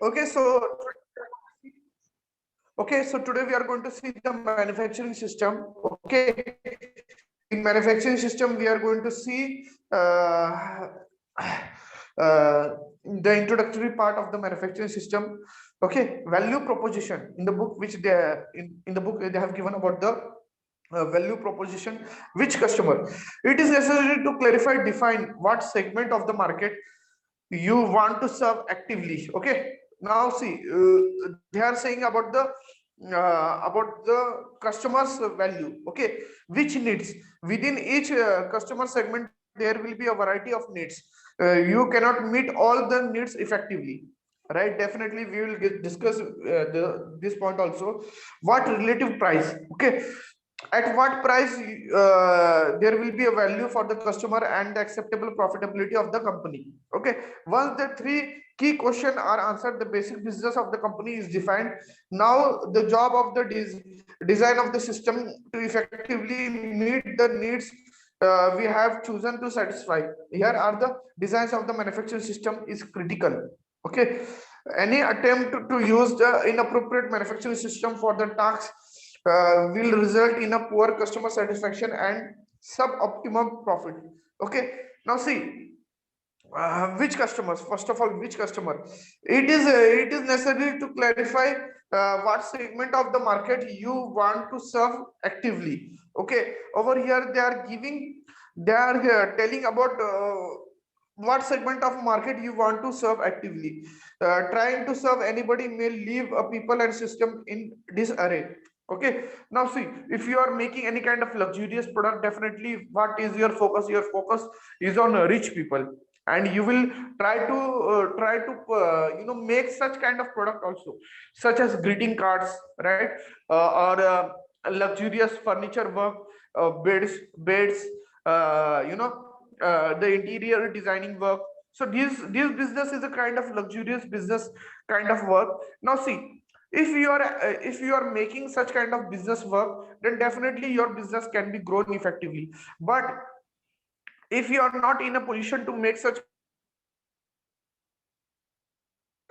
Okay, so today we are going to see the manufacturing system. Okay, in manufacturing system we are going to see the introductory part of the manufacturing system. Okay, value proposition in the book which in the book they have given about the value proposition. Which customer? It is necessary to clarify, define what segment of the market you want to serve actively. Okay, now see, they are saying about the customers value. Okay, which needs within each customer segment there will be a variety of needs. You cannot meet all the needs effectively, right? Definitely we will discuss this point also. What relative price? Okay, at what price there will be a value for the customer and the acceptable profitability of the company. Okay, once the three key questions are answered, the basic business of the company is defined. Now the job of the design of the system to effectively meet the needs we have chosen to satisfy. Here are the designs of the manufacturing system is critical. Okay, any attempt to use the inappropriate manufacturing system for the task will result in a poor customer satisfaction and suboptimal profit. Okay, now see, which customers? First of all, which customer? It is necessary to clarify what segment of the market you want to serve actively. Okay, over here they are telling about what segment of market you want to serve actively. Trying to serve anybody may leave a people and system in disarray. Okay, now see, if you are making any kind of luxurious product, definitely what is your focus? Your focus is on rich people, and you will try to make such kind of product also, such as greeting cards, right? Or luxurious furniture work, beds, the interior designing work. So this business is a kind of luxurious business kind of work. Now see, if you are making such kind of business work, then definitely your business can be grown effectively. But if you are not in a position to make such kind of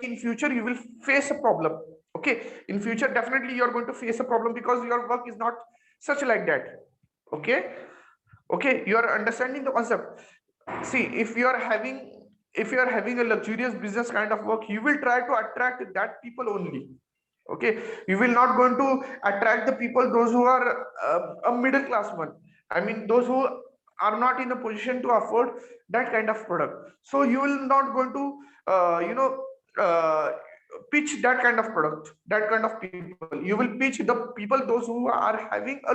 business work, in future you will face a problem. Okay, in future definitely you are going to face a problem because your work is not such like that. Okay, okay, you are understanding the concept. See, if you are having a luxurious business kind of work, you will try to attract that people only. Okay, you will not going to attract the people those who are a middle class one. I mean those who are not in a position to afford that kind of product. So you will not going to uh, pitch that kind of product, that kind of people. You will pitch the people those who are having a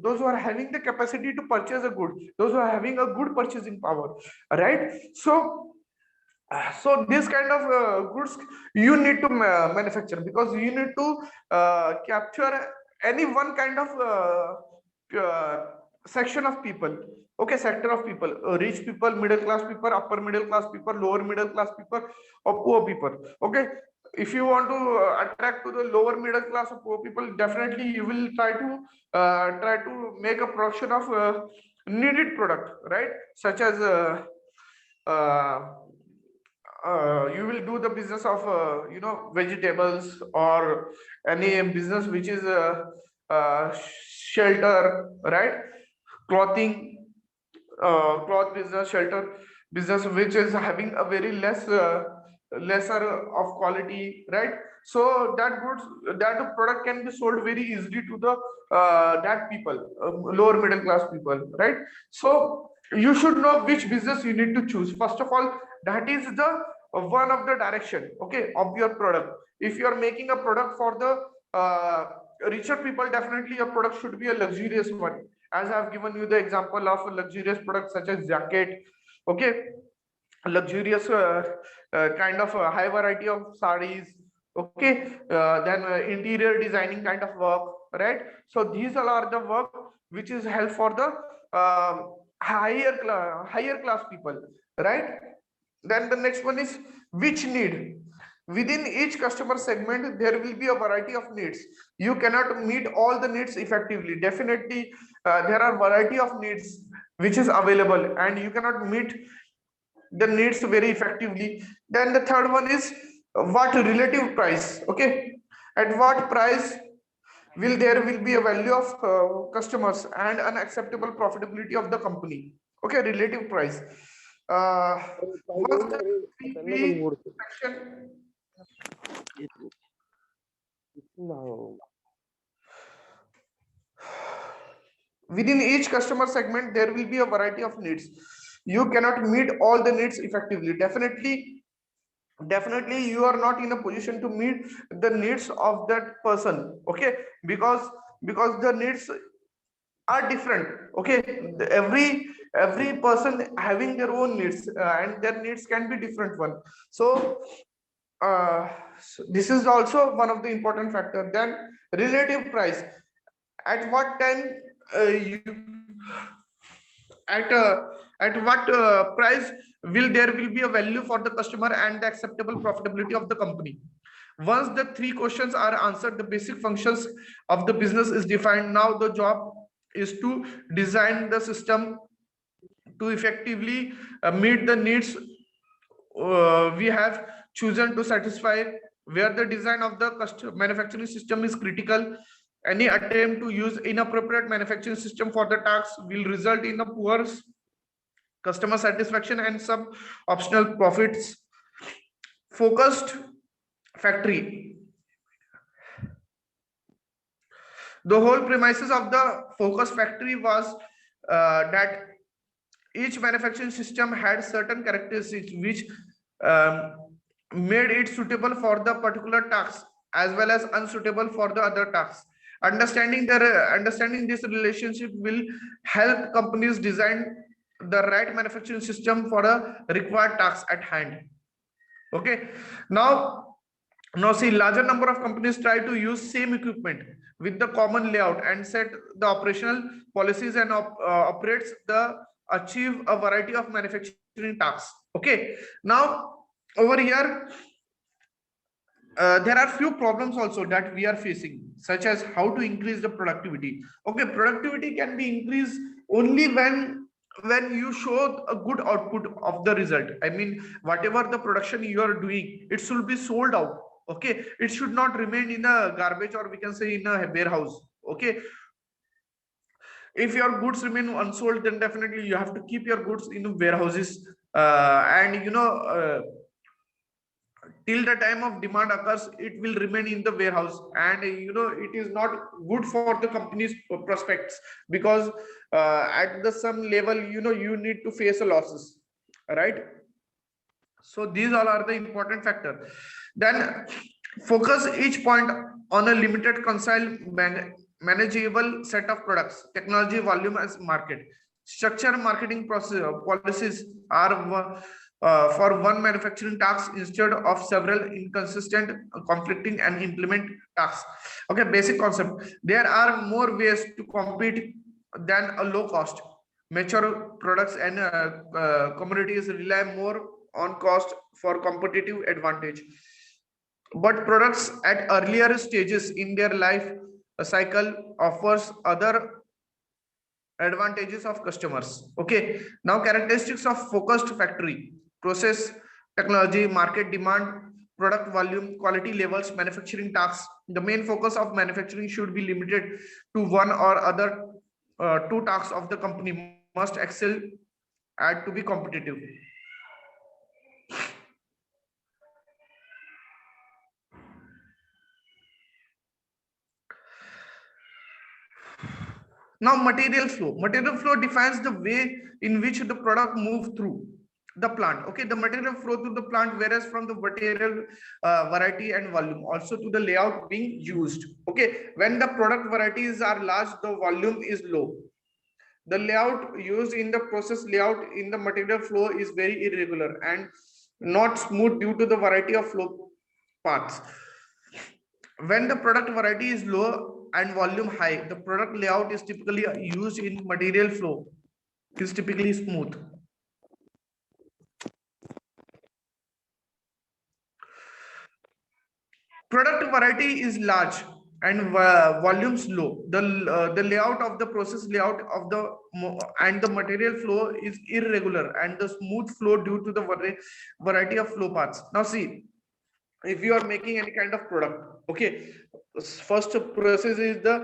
those who are having the capacity to purchase a good, those who are having a good purchasing power, right? So this kind of goods you need to manufacture, because you need to capture any one kind of section of people. Okay, sector of people, rich people, middle class people, upper middle class people, lower middle class people, or poor people. Okay, if you want to attract to the lower middle class or poor people, definitely you will try to make a production of needed product, right? Such as uh, you will do the business of vegetables, or any business which is shelter, right? Clothing, cloth business, shelter business, which is having a very lesser of quality, right? So that product can be sold very easily to the that people, lower middle class people, right? So you should know which business you need to choose. First of all, that is the one of the direction, okay, of your product. If you are making a product for the richer people, definitely your product should be a luxurious one. As I have given you the example of a luxurious product such as jacket. Okay, luxurious kind of high variety of sarees. Okay, then interior designing kind of work, right? So these all are the work which is held for the higher class people, right? Then the next one is which need. Within each customer segment, there will be a variety of needs. You cannot meet all the needs effectively. Definitely, there are variety of needs which is available, and you cannot meet the needs very effectively. Then the third one is what relative price. Okay, at what price will be a value of customers and an acceptable profitability of the company. Okay, relative price. uh, was the 3P section. Within each customer segment there will be a variety of needs. You cannot meet all the needs effectively. Definitely you are not in a position to meet the needs of that person. Okay, because the needs are different. Okay, every person having their own needs, and their needs can be different one. So this is also one of the important factor. Then relative price, at what time you at what price will be a value for the customer and the acceptable profitability of the company. Once the three questions are answered, the basic functions of the business is defined. Now the job is to design the system to effectively meet the needs we have chosen to satisfy. Where the design of the manufacturing system is critical, any attempt to use inappropriate manufacturing system for the task will result in a poor customer satisfaction and some optional profits. Focused factory. The whole premises of the focus factory was that each manufacturing system had certain characteristics which um, made it suitable for the particular task as well as unsuitable for the other tasks. Understanding this relationship will help companies design the right manufacturing system for a required task at hand. Okay, now see, larger number of companies try to use same equipment with the common layout and set the operational policies and operates the achieve a variety of manufacturing tasks. Okay, now over here there are few problems also that we are facing, such as how to increase the productivity. Okay, productivity can be increased only when you show a good output of the result. I mean, whatever the production you are doing, it should be sold out. Okay, it should not remain in a garbage, or we can say in a warehouse. Okay, if your goods remain unsold, then definitely you have to keep your goods in warehouses, and till the time of demand occurs, it will remain in the warehouse. And it is not good for the company's prospects, because at the some level, you need to face a losses, right? So these all are the important factor. Then focus each point on a limited concise manageable set of products, technology, volume as market. Structure marketing process policies are for one manufacturing task instead of several inconsistent, conflicting and implement tasks. Okay, basic concept. There are more ways to compete than a low cost. Mature products and commodities rely more on cost for competitive advantage, but products at earlier stages in their life cycle offers other advantages of customers. Okay, now characteristics of focused factory: process, technology, market demand, product volume, quality levels, manufacturing tasks. The main focus of manufacturing should be limited to one or other two tasks of the company must excel at to be competitive. Now, material flow. Material flow defines the way in which the product moves through the plant. Okay, the material flow through the plant varies from the material variety and volume, also to the layout being used. Okay, when the product varieties are large, the volume is low. The layout used in the process layout in the material flow is very irregular and not smooth due to the variety of flow paths. When the product variety is low and volume high, the product layout is typically used in material flow is typically smooth. Product variety is large and volumes low. The layout of the process layout of the and the material flow is irregular and the smooth flow due to the variety of flow paths. Now see, if you are making any kind of product, okay, first process is the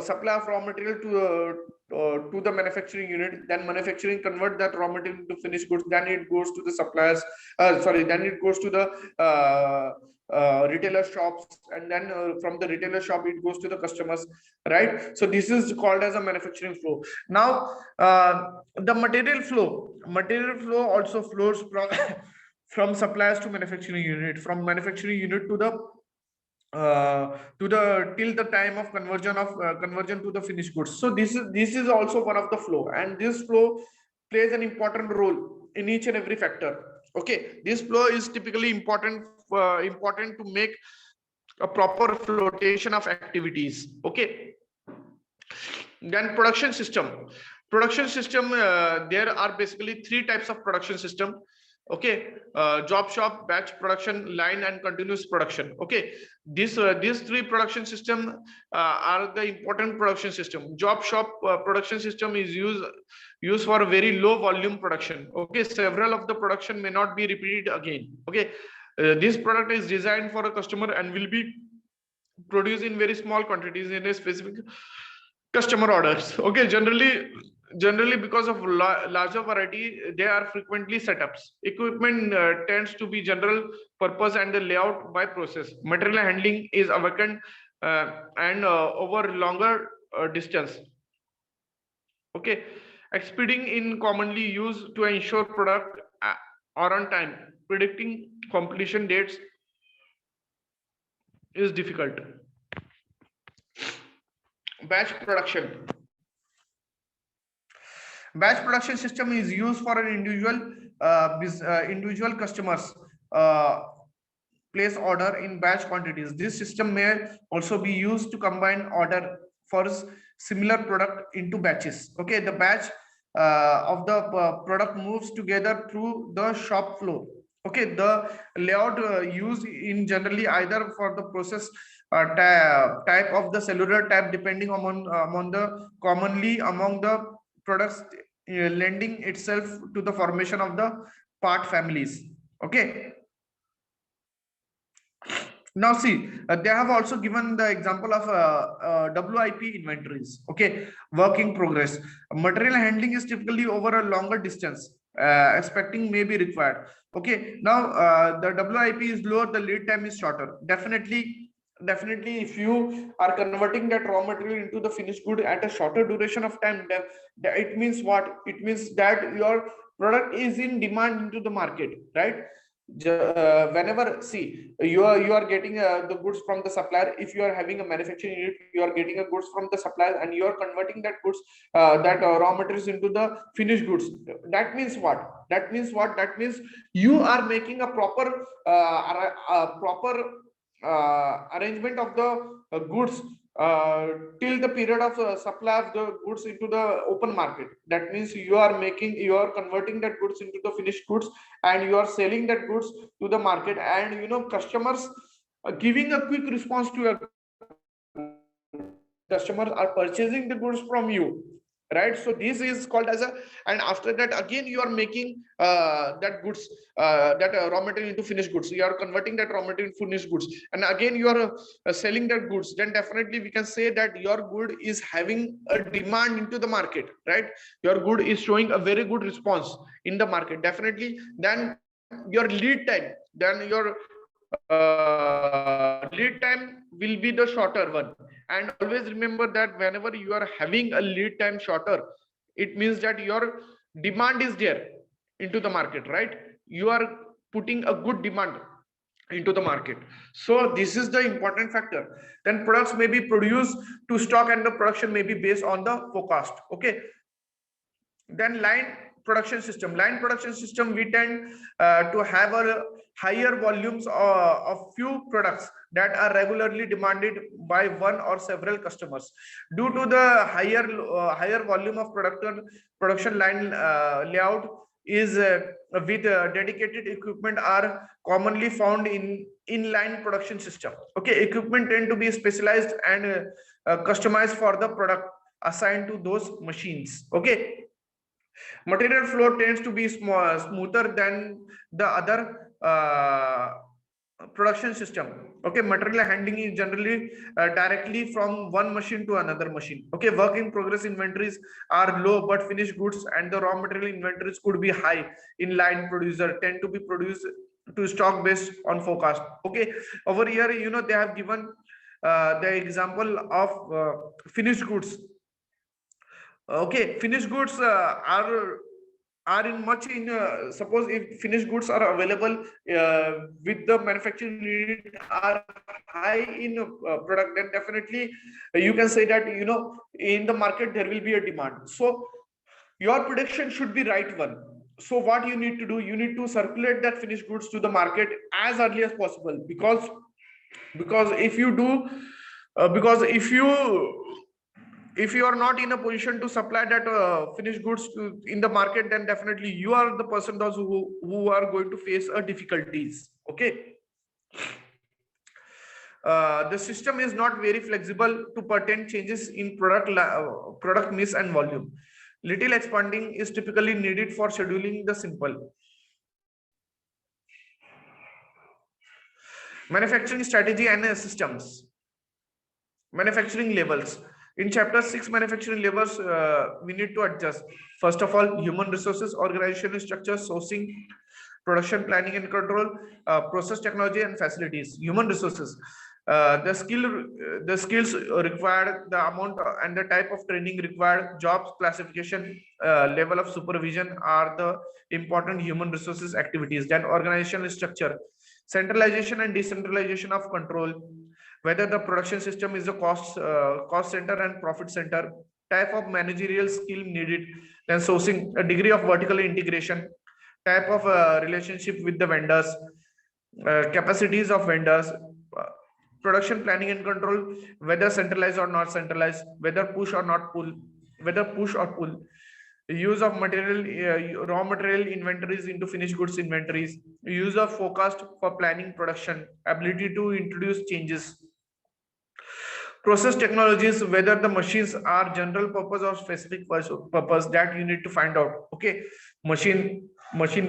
supply of raw material to the manufacturing unit, then manufacturing convert that raw material to finished goods, then it goes to the suppliers, then it goes to the retailer shops, and then from the retailer shop it goes to the customers, right? So this is called as a manufacturing flow. Now the material flow also flows from from suppliers to manufacturing unit, from manufacturing unit to the till the time of conversion to the finished goods. So this is also one of the flow, and this flow plays an important role in each and every factor. Okay, this flow is typically important to make a proper flotation of activities. Okay, then production system, there are basically three types of production system. Okay, job shop, batch production line, and continuous production. Okay, these three production system are the important production system. Job shop production system is used for a very low volume production. Okay, several of the production may not be repeated again. Okay, this product is designed for a customer and will be produced in very small quantities in a specific customer orders. Okay, generally because of larger variety, there are frequently setups. Equipment tends to be general purpose and the layout by process. Material handling is vacant and over longer distance. Okay, expediting in commonly used to ensure product are on time. Predicting completion dates is difficult. Batch production. Batch production system is used for an individual customers place order in batch quantities. This system may also be used to combine order for similar product into batches. Okay, the batch of the product moves together through the shop floor. Okay, the layout used in generally either for the process type of the cellular type, depending among the commonly among the products, lending itself to the formation of the part families. Okay, now see, they have also given the example of WIP inventories. Okay, work in progress. Material handling is typically over a longer distance. Expecting may be required. Okay, now the WIP is lower, the lead time is shorter. Definitely, if you are converting that raw material into the finished good at a shorter duration of time, then it means what? It means that your product is in demand into the market, right? Whenever, see, you are getting the goods from the supplier. If you are having a manufacturing unit, you are getting a goods from the supplier and you are converting that goods, that raw materials into the finished goods. That means what? That means you are making a proper arrangement of the goods till the period of supply of the goods into the open market. That means you are converting that goods into the finished goods, and you are selling that goods to the market, and customers giving a quick response to your customers are purchasing the goods from you, right? So this is called as a, and after that again you are making that goods, that raw material into finished goods. You are converting that raw material into finished goods, and again you are selling that goods. Then definitely we can say that your good is having a demand into the market, right? Your good is showing a very good response in the market. Definitely, then your lead time, lead time will be the shorter one. And always remember that whenever you are having a lead time shorter, it means that your demand is there into the market, right? You are putting a good demand into the market. So this is the important factor. Then products may be produced to stock, and the production may be based on the forecast. Okay, then line production system, we tend to have a higher volumes of few products that are regularly demanded by one or several customers. Due to the higher volume of production line layout is with dedicated equipment are commonly found in inline production system. Okay, equipment tend to be specialized and customized for the product assigned to those machines. Okay, material flow tends to be smoother than the other production system. Okay, material handling is generally directly from one machine to another machine. Okay, work in progress inventories are low, but finished goods and the raw material inventories could be high. In line producer tend to be produced to stock based on forecast. Okay, over here, they have given the example of finished goods. Okay, finished goods are in much in suppose if finished goods are available with the manufacturing unit are high in product, then definitely you can say that in the market there will be a demand. So your prediction should be right one. So what you need to do, you need to circulate that finished goods to the market as early as possible, because if you do because if you are not in a position to supply that finished goods in the market, then definitely you are the person those who are going to face difficulties. Okay, the system is not very flexible to pertain changes in product mix and volume. Little expanding is typically needed for scheduling the simple manufacturing strategy and systems. Manufacturing levels. In chapter 6, manufacturing levels, we need to adjust. First of all, human resources, organization structure, sourcing, production planning and control, process technology and facilities. Human resources, the skills required, the amount and the type of training required, jobs classification, level of supervision are the important human resources activities. Then organizational structure, centralization and decentralization of control, whether the production system is a cost center and profit center, type of managerial skill needed, then sourcing, a degree of vertical integration, type of relationship with the vendors, capacities of vendors, production planning and control, whether centralized or not centralized, whether push or not pull, whether push or pull, use of material raw material inventories into finished goods inventories, use of forecast for planning production, ability to introduce changes, process technologies, whether the machines are general purpose or specific purpose, that you need to find out. Okay, machine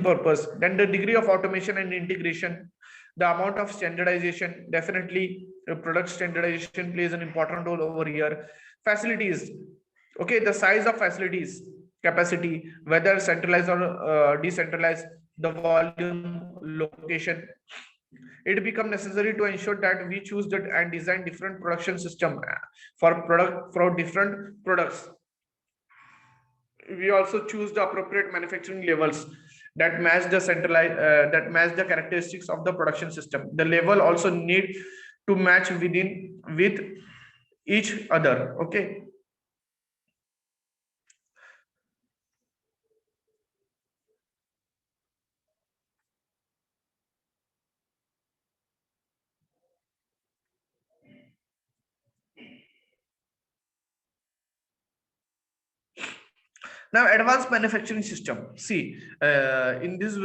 purpose, then the degree of automation and integration, the amount of standardization, definitely product standardization plays an important role over here. Facilities, okay, the size of facilities, capacity, whether centralized or decentralized, the volume, location. It become necessary to ensure that we choose that and design different production system for different products. We also choose the appropriate manufacturing levels that match the centralized that match the characteristics of the production system. The level also need to match with each other. Okay, now advanced manufacturing system. See, in this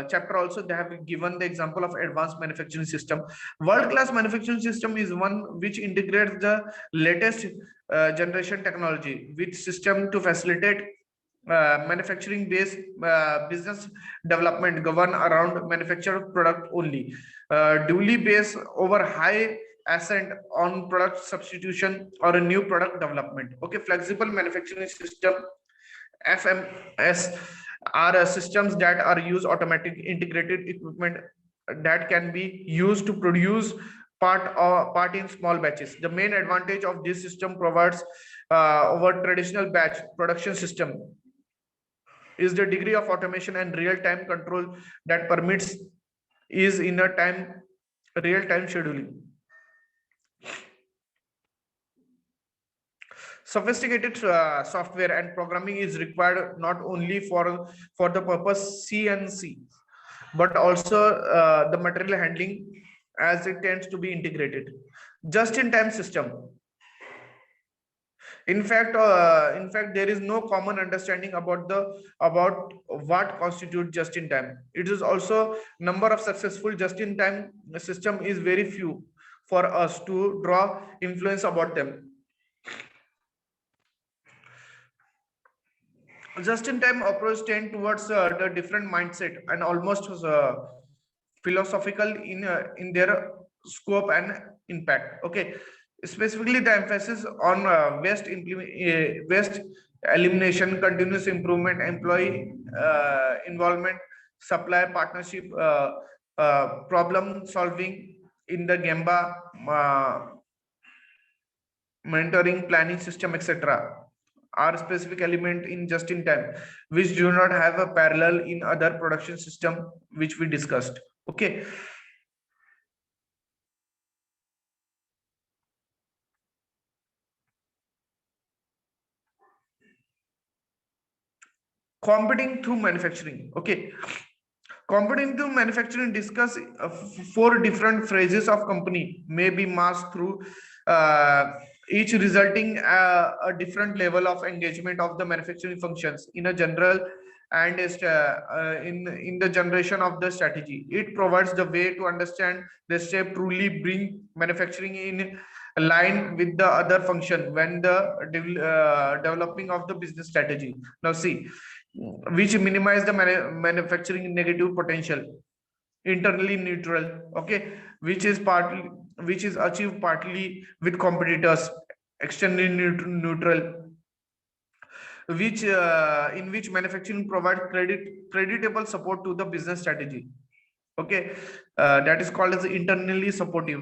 chapter also they have given the example of advanced manufacturing system. World class manufacturing system is one which integrates the latest generation technology with system to facilitate manufacturing based business development govern around manufactured product only, duly based over high ascent on product substitution or a new product development. Okay, flexible manufacturing system, FMS, are systems that are use automatic integrated equipment that can be used to produce part in small batches. The main advantage of this system provides over traditional batch production system is the degree of automation and real-time control that permits is in a real-time scheduling. Sophisticated software and programming is required not only for the purpose CNC, but also the material handling, as it tends to be integrated. Just-in-time system In fact, there is no common understanding about what constitutes just in time. It is also number of successful just in time system is very few for us to draw influence about them. Just in time approach tend towards the different mindset and almost philosophical in their scope and impact. Okay, specifically the emphasis on waste elimination, continuous improvement, employee involvement, supplier partnership, problem solving in the Gemba, mentoring, planning system, etc. are specific element in just in time, which do not have a parallel in other production system which we discussed. Okay, competing through manufacturing. Okay, competing through manufacturing discuss four different phases of company may be masked through uh, each resulting a different level of engagement of the manufacturing functions in a general and in the generation of the strategy. It provides the way to understand the step truly bring manufacturing in line with the other function when the developing of the business strategy. Now see, which minimize the manufacturing negative potential, internally neutral. Okay, which is achieved partly with competitors, externally neutral, which in which manufacturing provide creditable support to the business strategy. Okay, that is called as internally supportive,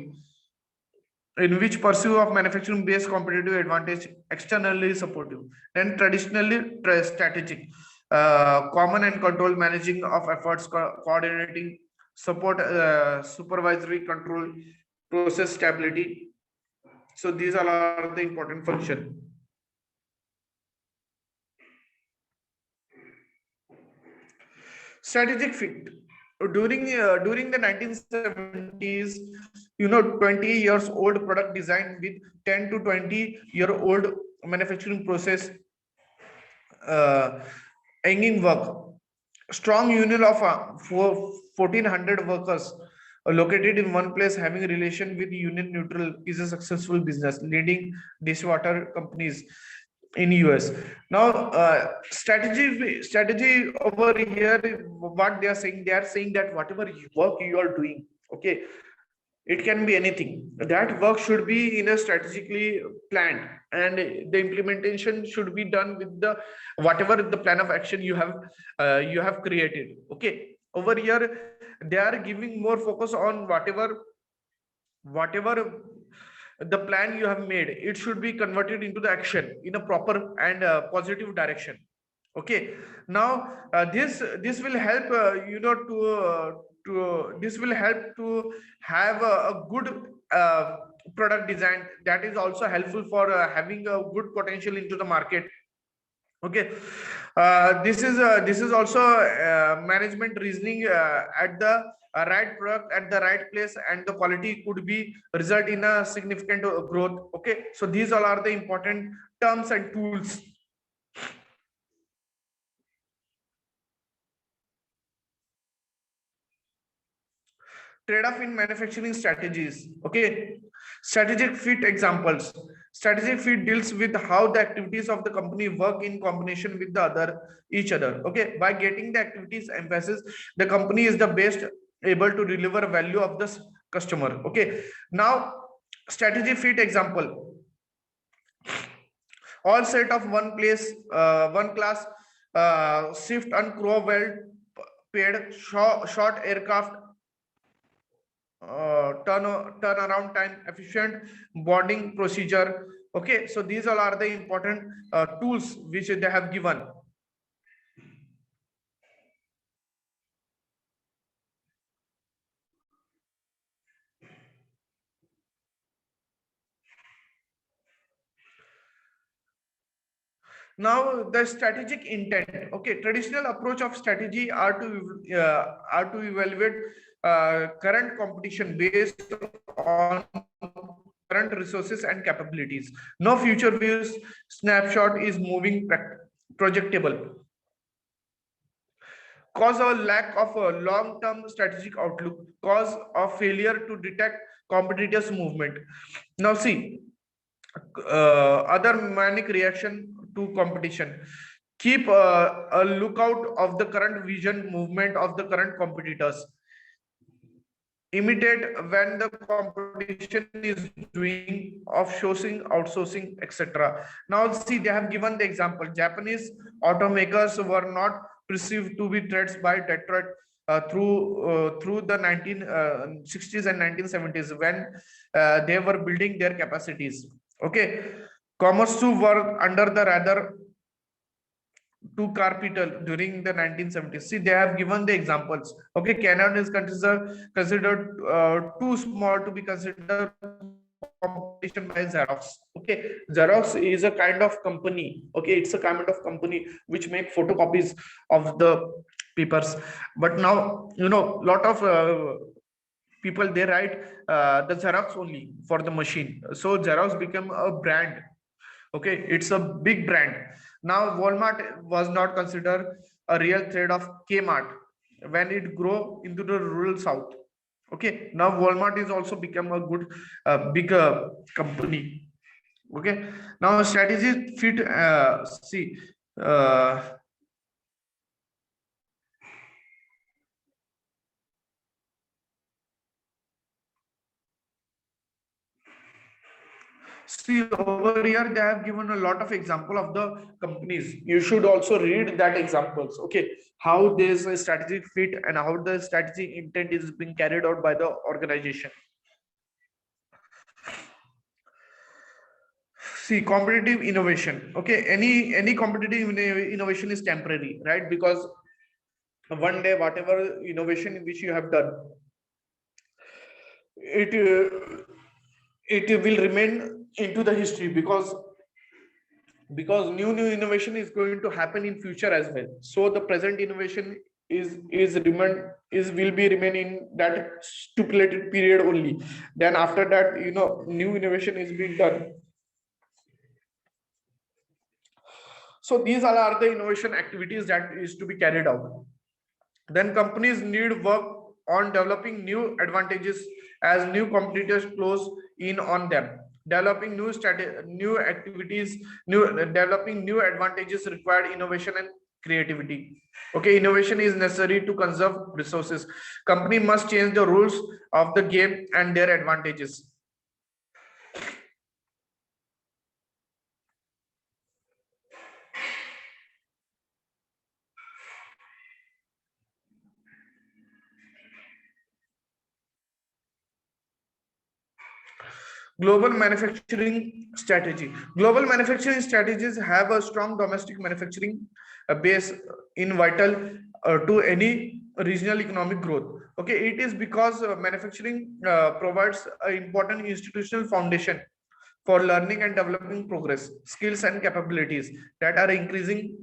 in which pursuit of manufacturing based competitive advantage, externally supportive, and traditionally strategic, common and control, managing of efforts, coordinating support, supervisory control, process stability. So these all are the important function. Strategic fit. During the 1970s, 20 years old product design with 10 to 20-year-old manufacturing process, uh, hanging work. Strong union of 1400 workers located in one place having a relation with union neutral is a successful business, leading dishwater companies in US. Now, strategy over here, what they are saying that whatever work you are doing, okay, it can be anything. That work should be in a strategically planned, and the implementation should be done with the whatever the plan of action you have created. Okay, over here they are giving more focus on whatever the plan you have made, it should be converted into the action in a proper and positive direction. Okay, now this will help to this will help to have a good product design that is also helpful for having a good potential into the market. Okay, this is also management reasoning at the right product at the right place, and the quality could be result in a significant growth. Okay, so these all are the important terms and tools. Trade-off in manufacturing strategies. Okay, strategic fit examples. Strategic fit deals with how the activities of the company work in combination with the other each other. Okay, by getting the activities emphasis, the company is the best able to deliver value of the customer. Okay, now strategy fit example. All set of one place, one class, shift and crow well paid, short aircraft, turnaround time, efficient boarding procedure. Okay, so these all are the important tools which they have given. Now the strategic intent. Okay, traditional approach of strategy are to evaluate current competition based on current resources and capabilities. No future views snapshot is moving projectable. Cause of lack of a long-term strategic outlook, cause of failure to detect competitors' movement. Now see, other manic reaction to competition. Keep a lookout of the current vision movement of the current competitors. Imitate when the competition is doing offshoring, outsourcing, etc. Now see, they have given the example. Japanese automakers were not perceived to be threats by Detroit through the 1960s and 1970s when they were building their capacities. Okay, Komatsu were under the radar to capital during the 1970s. See, they have given the examples. Okay, Canon is considered too small to be considered competition by Xerox. Okay, Xerox is a kind of company. Okay, it's a kind of company which make photocopies of the papers. But now, lot of people, they write the Xerox only for the machine. So Xerox became a brand. Okay, it's a big brand. Now Walmart was not considered a real threat of Kmart when it grow into the rural south. Okay, now Walmart is also become a good big company. Okay, now strategy fit see uh, See, over here they have given a lot of example of the companies. You should also read that examples. Okay, how this strategic fit and how the strategic intent is being carried out by the organization. See, competitive innovation. Okay, any competitive innovation is temporary, right? Because one day, whatever innovation which you have done, it it will remain into the history because new innovation is going to happen in future as well. So the present innovation is remain is will be remain in that stipulated period only. Then after that, new innovation is being done. So these all are the innovation activities that is to be carried out. Then companies need work on developing new advantages as new competitors close in on them. Developing new activities, developing new advantages required innovation and creativity. Okay, innovation is necessary to conserve resources. Company must change the rules of the game and their advantages. Global manufacturing strategy. Global manufacturing strategies have a strong domestic manufacturing base in vital to any regional economic growth. Okay, it is because manufacturing provides an important institutional foundation for learning and developing progress, skills and capabilities that are increasing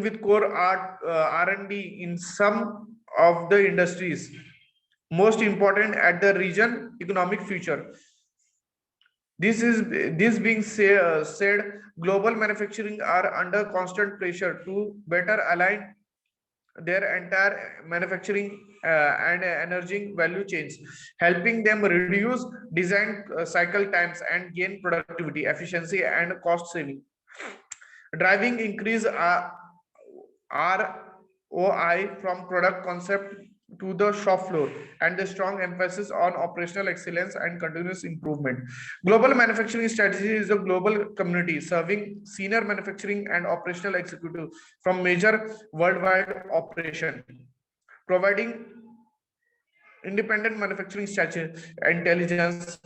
with core R&D in some of the industries most important at the region economic future. This being said, global manufacturing are under constant pressure to better align their entire manufacturing and energy value chains, helping them reduce design cycle times and gain productivity, efficiency, and cost saving. Driving increase ROI from product concept to the shop floor and the strong emphasis on operational excellence and continuous improvement. Global manufacturing strategy is a global community serving senior manufacturing and operational executive from major worldwide operation, providing independent manufacturing strategy, intelligence,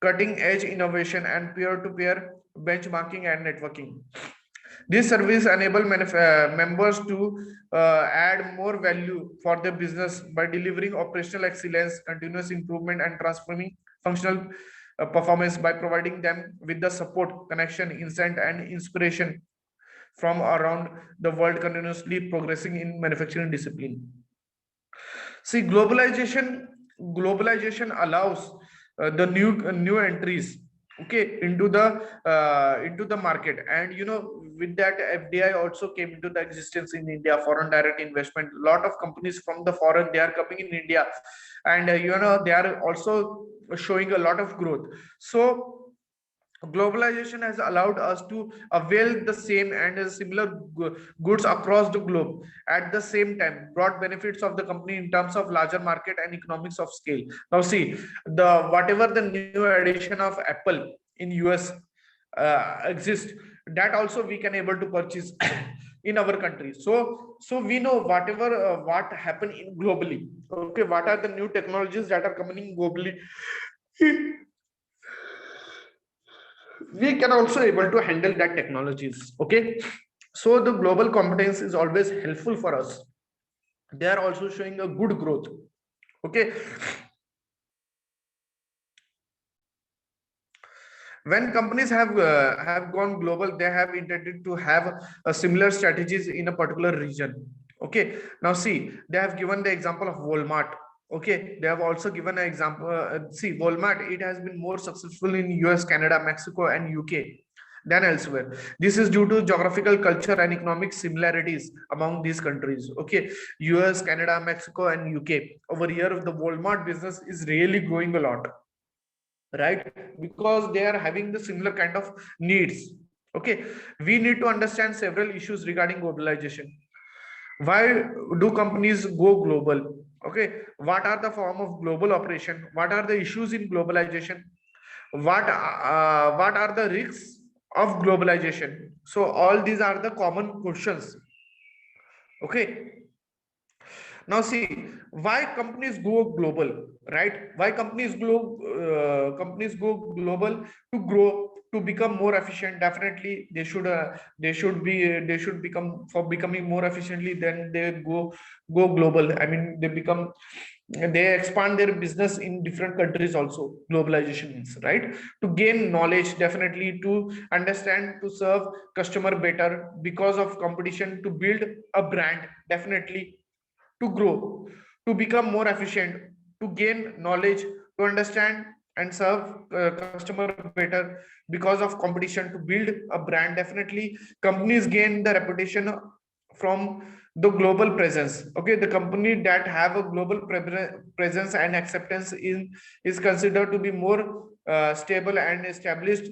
cutting edge innovation, and peer-to-peer benchmarking and networking. This service enable members to add more value for their business by delivering operational excellence, continuous improvement, and transforming functional performance by providing them with the support, connection, insight, and inspiration from around the world, continuously progressing in manufacturing discipline. See, globalization globalization allows the new entries, okay, into the market. And with that, FDI also came into the existence in India, foreign direct investment. A lot of companies from the foreign, they are coming in India, and they are also showing a lot of growth. So globalization has allowed us to avail the same and similar goods across the globe at the same time, brought benefits of the company in terms of larger market and economics of scale. Now see, the whatever the new addition of Apple in US exists, that also we can able to purchase in our country. So we know whatever what happened in globally, okay, what are the new technologies that are coming in globally, we can also able to handle that technologies, okay. So the global competence is always helpful for us. They are also showing a good growth, okay. When companies have gone global, they have intended to have a similar strategies in a particular region, okay. Now see, they have given the example of Walmart, okay. They have also given an example, see, Walmart, it has been more successful in US, Canada, Mexico and UK than elsewhere. This is due to geographical, culture and economic similarities among these countries, okay. US, Canada, Mexico and UK, over here the Walmart business is really growing a lot, right? Because they are having the similar kind of needs, okay. We need to understand several issues regarding globalization. Why do companies go global, okay? What are the form of global operation? What are the issues in globalization? What are the risks of globalization? So all these are the common questions, okay. Now see, why companies go global, right? Why companies go global? To grow, to become more efficient. Definitely they should become, for becoming more efficiently, then they go global. I mean, they expand their business in different countries also. Globalization means, right? To gain knowledge, definitely to understand, to serve customer better because of competition, to build a brand, definitely to grow, to become more efficient, to gain knowledge, to understand and serve customer better because of competition, to build a brand. Definitely, companies gain the reputation from the global presence. Okay, the company that have a global presence and acceptance is considered to be more stable and established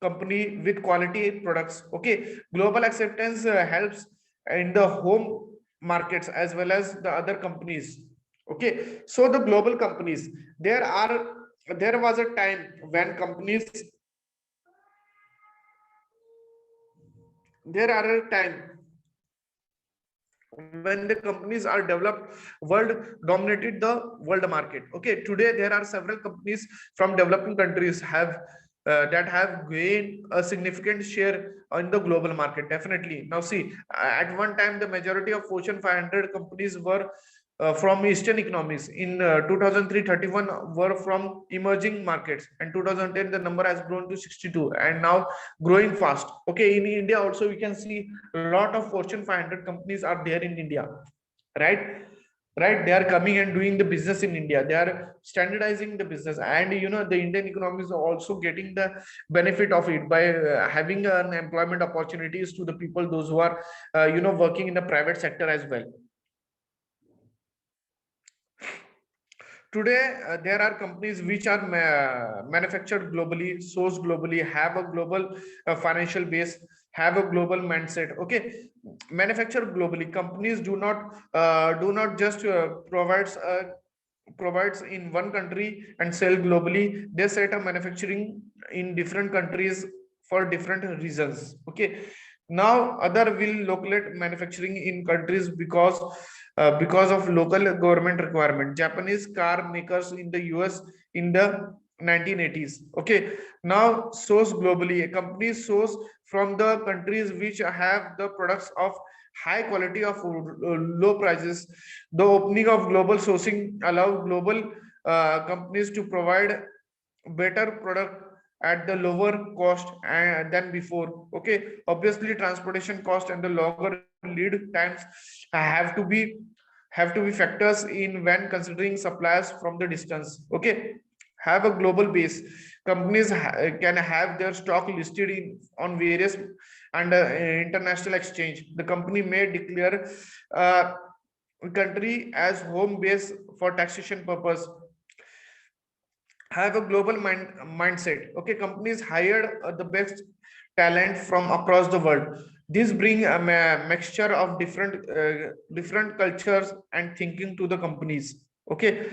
company with quality products. Okay, global acceptance helps in the home markets as well as the other companies, okay. So the global companies, there was a time when companies, there are a time when the companies are developed, world dominated the world market, okay. Today there are several companies from developing countries have that have gained a significant share in the global market, definitely. Now see, at one time the majority of Fortune 500 companies were from eastern economies. In 2003, 31 were from emerging markets, and 2010 the number has grown to 62, and now growing fast, okay. In India also we can see a lot of Fortune 500 companies are there in India, right? Right, they are coming and doing the business in India. They are standardizing the business, and the Indian economy is also getting the benefit of it by having an employment opportunities to the people, those who are working in the private sector as well. Today, there are companies which are manufactured globally, sourced globally, have a global financial base, have a global mindset. Okay, manufactured globally. Companies do not just provides in one country and sell globally. They set up manufacturing in different countries for different reasons. Okay, now other will locate manufacturing in countries because of local government requirement. Japanese car makers in the US in the 1980s, okay, now source globally. A company source from the countries which have the products of high quality of low prices. The opening of global sourcing allow global companies to provide better product at the lower cost than before, okay. Obviously transportation cost and the longer lead times have to be have to be factors in when considering suppliers from the distance. Okay, have a global base. Companies can have their stock listed in on various and international exchange. The company may declare country as home base for taxation purpose. Have a global mindset. Okay, companies hired the best talent from across the world. This bring a mixture of different cultures and thinking to the companies. Okay,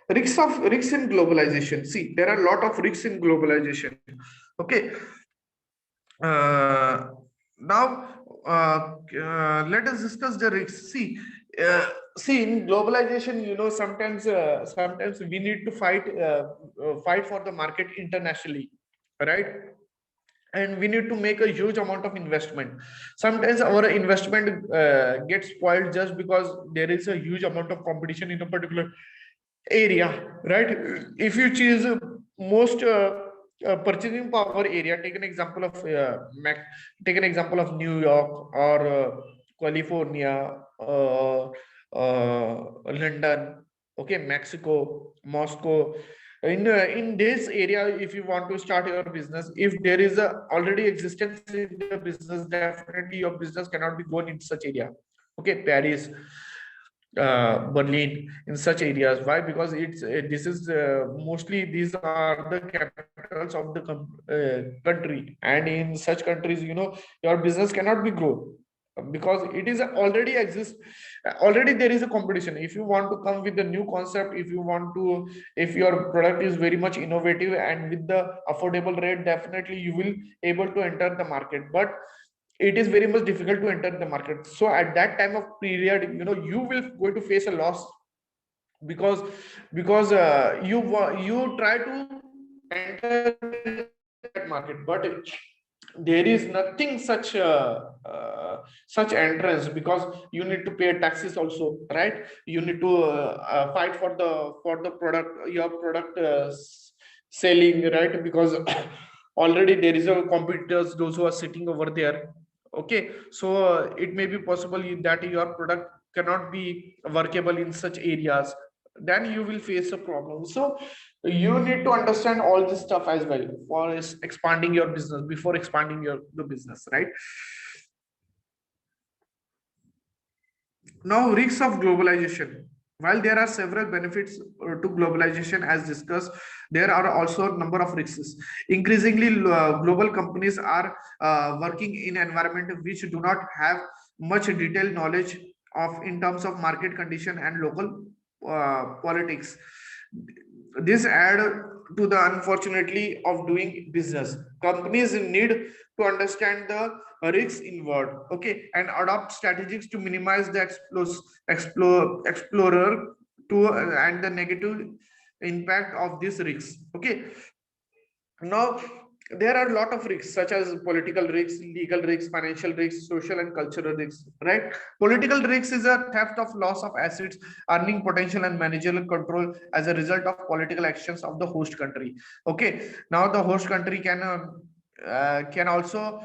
risks in globalization. See, there are a lot of risks in globalization. Okay, uh, now let us discuss the risks. Uh, see, in globalization, sometimes we need to fight for the market internationally, right? And we need to make a huge amount of investment. Sometimes our investment gets spoiled just because there is a huge amount of competition in a particular area, right? If you choose most purchasing power area, take an example of take an example of New York or California, London, okay, Mexico, Moscow. In this area, if you want to start your business, if there is a already existence in the business, definitely your business cannot be going in such area. Okay, Paris, Berlin, in such areas. Why? Because it's this is mostly these are the capitals of the country, and in such countries, your business cannot be grow because it is already exist. Already there is a competition. If you want to come with a new concept, if your product is very much innovative and with the affordable rate, definitely you will able to enter the market. But it is very much difficult to enter the market. So at that time of period, you will going to face a loss because you try to enter that market, but there is nothing such entrance, because you need to pay taxes also, right? You need to fight for the product, your product selling, right? Because already there is a competitors, those who are sitting over there. Okay, so it may be possible that your product cannot be workable in such areas. Then you will face a problem. So you need to understand all this stuff as well for expanding your business, before expanding the business, right? Now, risks of globalization. While there are several benefits to globalization as discussed, there are also a number of risks. Increasingly, global companies are working in environment which do not have much detailed knowledge of in terms of market condition and local politics. This add to the unfortunately of doing business. Companies need to understand the risks involved, okay, and adopt strategies to minimize the explorer to and the negative impact of these risks. Okay, now there are a lot of risks such as political risks, legal risks, financial risks, social and cultural risks, right? Political risks is a theft of loss of assets, earning potential and managerial control as a result of political actions of the host country. Okay, now the host country can also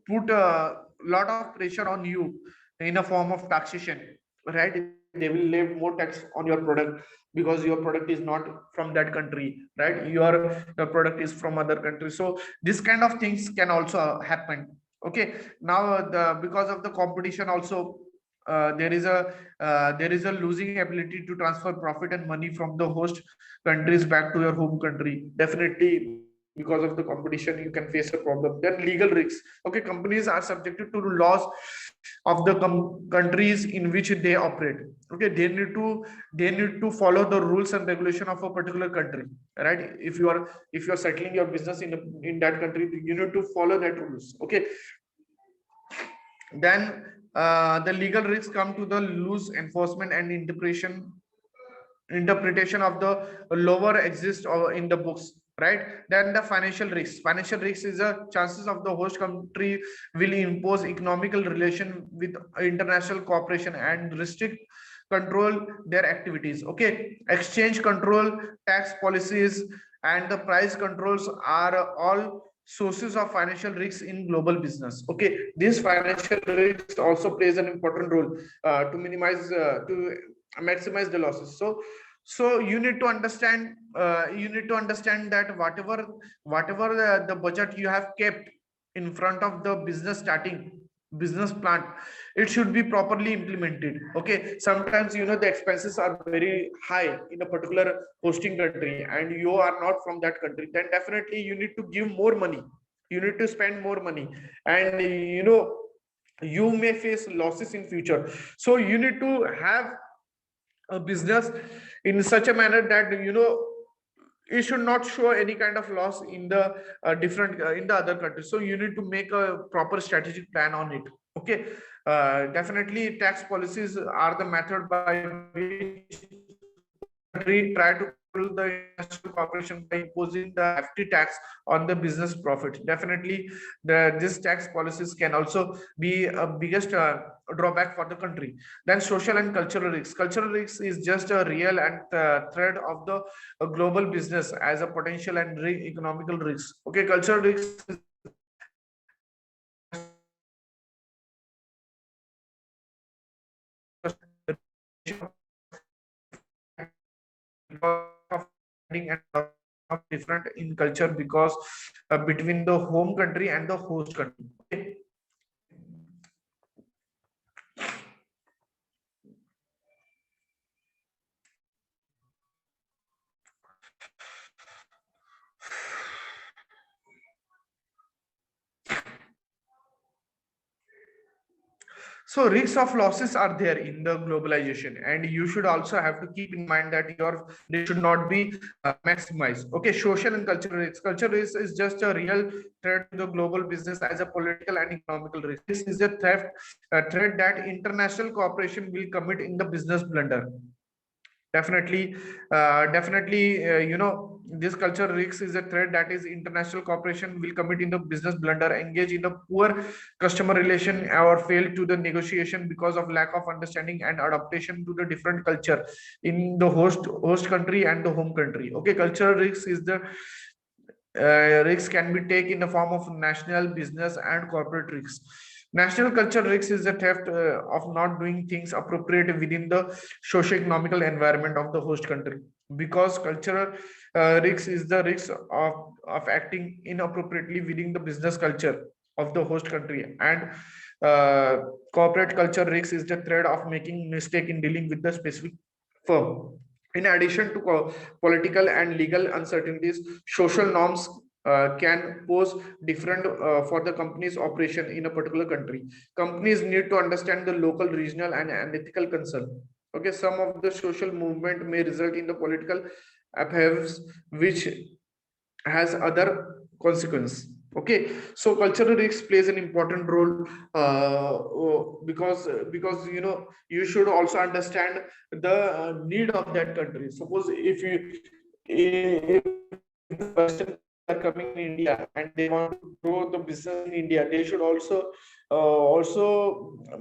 put a lot of pressure on you in a form of taxation, right? They will lay more tax on your product because your product is not from that country, right? Your product is from other countries. So this kind of things can also happen. Okay, now the because of the competition also, there is a losing ability to transfer profit and money from the host countries back to your home country. Definitely, because of the competition, you can face a problem. Then legal risks. Okay, companies are subjected to laws of the countries in which they operate. Okay, they need to follow the rules and regulation of a particular country, right? If you are settling your business in that country, you need to follow that rules. Okay, then the legal risks come to the loose enforcement and interpretation of the lower exist or in the books, right? Then the financial risks is a chances of the host country will impose economical relation with international cooperation and restrict control their activities. Okay, exchange control, tax policies, and the price controls are all sources of financial risks in global business. Okay, this financial risks also plays an important role to minimize to maximize the losses. So you need to understand that whatever the budget you have kept in front of the business plan, it should be properly implemented. Okay, sometimes the expenses are very high in a particular hosting country and you are not from that country, then definitely you need to give more money, you need to spend more money, and you may face losses in future. So you need to have a business in such a manner that it should not show any kind of loss in the different in the other countries. So you need to make a proper strategic plan on it. Okay, definitely tax policies are the method by which country try to control the international corporation by imposing the hefty tax on the business profit. Definitely, this tax policies can also be a biggest drawback for the country. Then social and cultural risks. Cultural risks is just a real and threat of the global business as a potential and economical risk. Okay, cultural risks is of and different in culture because between the home country and the host country. Okay. So risks of losses are there in the globalization, and you should also have to keep in mind that your risk should not be maximized. Okay, social and cultural risks. Cultural risk is just a real threat to the global business as a political and economical risk. This is a threat that international cooperation will commit in the business blunder. Definitely, this cultural risk is a threat that is international cooperation will commit in the business blunder, engage in the poor customer relation, or fail to the negotiation because of lack of understanding and adaptation to the different culture in the host country and the home country. Okay, cultural risk is the risks can be taken in the form of national, business, and corporate risks. National culture risks is the theft of not doing things appropriate within the socio-economical environment of the host country. Because cultural risks is the risk of acting inappropriately within the business culture of the host country, and uh, corporate culture risks is the threat of making mistake in dealing with the specific firm. In addition to political and legal uncertainties, social norms can pose different for the company's operation in a particular country. Companies need to understand the local, regional, and ethical concern. Okay, some of the social movement may result in the political upheavals, which has other consequence. Okay, so cultural risk plays an important role because you should also understand the need of that country. Suppose if the Western are coming in India and they want to grow the business in India, they should also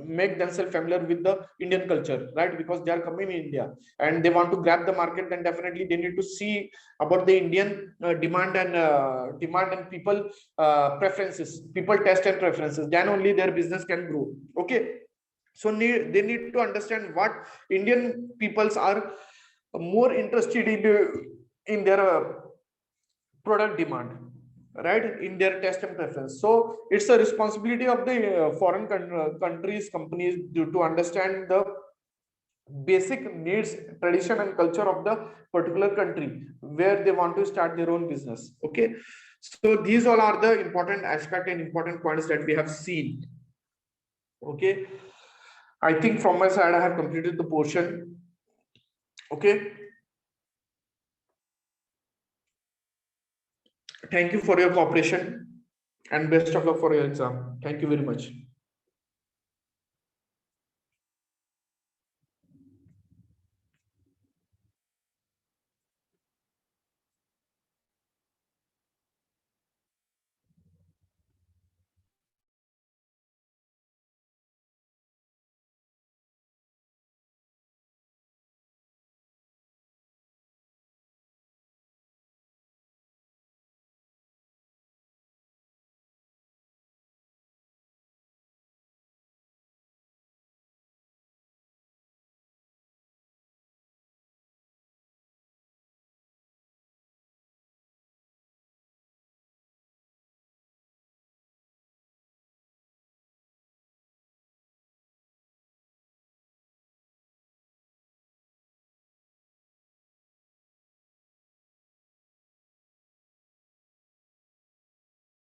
make themselves familiar with the Indian culture, right? Because they are coming in India and they want to grab the market, then definitely they need to see about the Indian demand and people preferences, people taste and preferences. Then only their business can grow. Okay, so they need to understand what Indian peoples are more interested in their product demand, right, in their taste and preference. So it's a responsibility of the foreign countries companies to understand the basic needs, tradition, and culture of the particular country where they want to start their own business. Okay, so these all are the important aspect and important points that we have seen. Okay, I think from my side I have completed the portion. Okay, thank you for your cooperation and best of luck for your exam. Thank you very much.